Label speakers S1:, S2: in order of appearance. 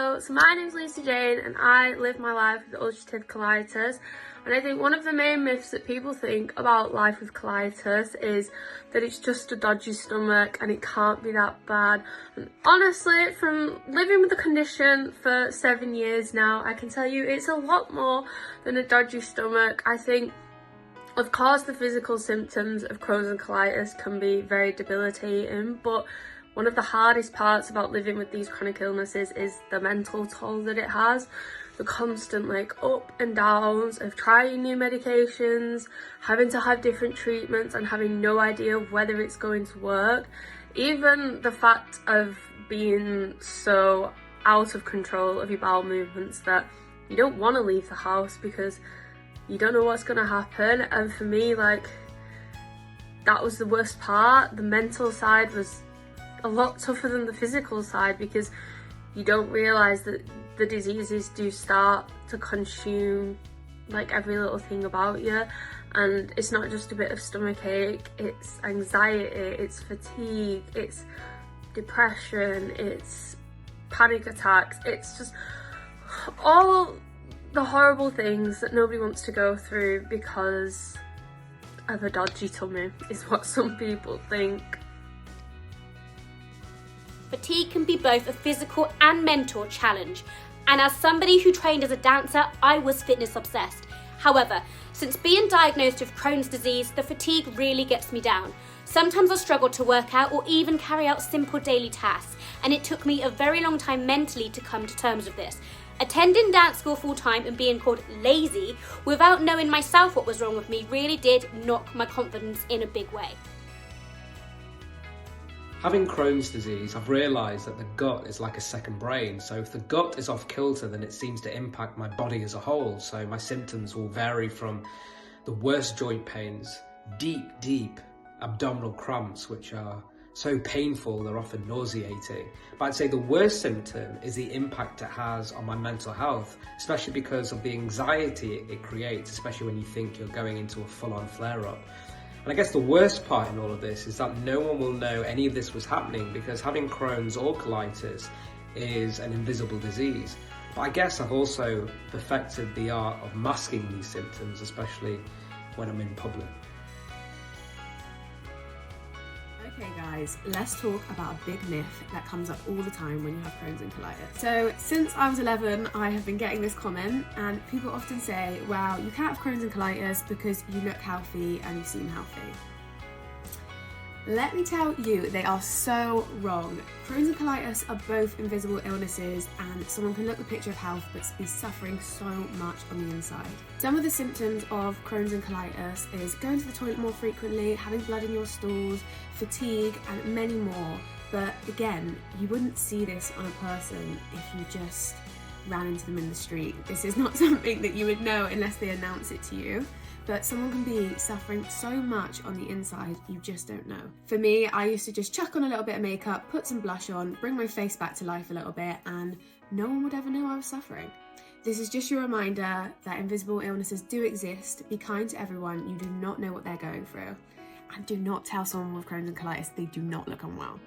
S1: Hello, so my name's Lisa Jane and I live my life with ulcerative colitis, and I think one of the main myths that people think about life with colitis is that it's just a dodgy stomach and it can't be that bad. And honestly, from living with the condition for 7 years now, I can tell you it's a lot more than a dodgy stomach. I think, of course, the physical symptoms of Crohn's and colitis can be very debilitating, but one of the hardest parts about living with these chronic illnesses is the mental toll that it has. The constant up and downs of trying new medications, having to have different treatments and having no idea whether it's going to work. Even the fact of being so out of control of your bowel movements that you don't want to leave the house because you don't know what's going to happen. And for me, that was the worst part. The mental side was a lot tougher than the physical side because you don't realise that the diseases do start to consume every little thing about you, and it's not just a bit of stomach ache, it's anxiety, it's fatigue, it's depression, it's panic attacks, it's just all the horrible things that nobody wants to go through because of a dodgy tummy is what some people think.
S2: Fatigue can be both a physical and mental challenge, and as somebody who trained as a dancer, I was fitness obsessed. However, since being diagnosed with Crohn's disease, the fatigue really gets me down. Sometimes I struggle to work out or even carry out simple daily tasks, and it took me a very long time mentally to come to terms with this. Attending dance school full time and being called lazy without knowing myself what was wrong with me really did knock my confidence in a big way.
S3: Having Crohn's disease, I've realised that the gut is like a second brain. So if the gut is off kilter, then it seems to impact my body as a whole. So my symptoms will vary from the worst joint pains, deep abdominal cramps, which are so painful, they're often nauseating. But I'd say the worst symptom is the impact it has on my mental health, especially because of the anxiety it creates, especially when you think you're going into a full-on flare-up. And I guess the worst part in all of this is that no one will know any of this was happening because having Crohn's or colitis is an invisible disease. But I guess I've also perfected the art of masking these symptoms, especially when I'm in public.
S4: Okay guys, let's talk about a big myth that comes up all the time when you have Crohn's and colitis. So since I was 11, I have been getting this comment, and people often say, well, you can't have Crohn's and colitis because you look healthy and you seem healthy. Let me tell you, they are so wrong. Crohn's and colitis are both invisible illnesses, and someone can look the picture of health but be suffering so much on the inside. Some of the symptoms of Crohn's and colitis is going to the toilet more frequently, having blood in your stools, fatigue, and many more. But again, you wouldn't see this on a person if you just ran into them in the street. This is not something that you would know unless they announce it to you. But someone can be suffering so much on the inside, you just don't know. For me, I used to just chuck on a little bit of makeup, put some blush on, bring my face back to life a little bit, and no one would ever know I was suffering. This is just your reminder that invisible illnesses do exist. Be kind to everyone. You do not know what they're going through. And do not tell someone with Crohn's and colitis they do not look unwell.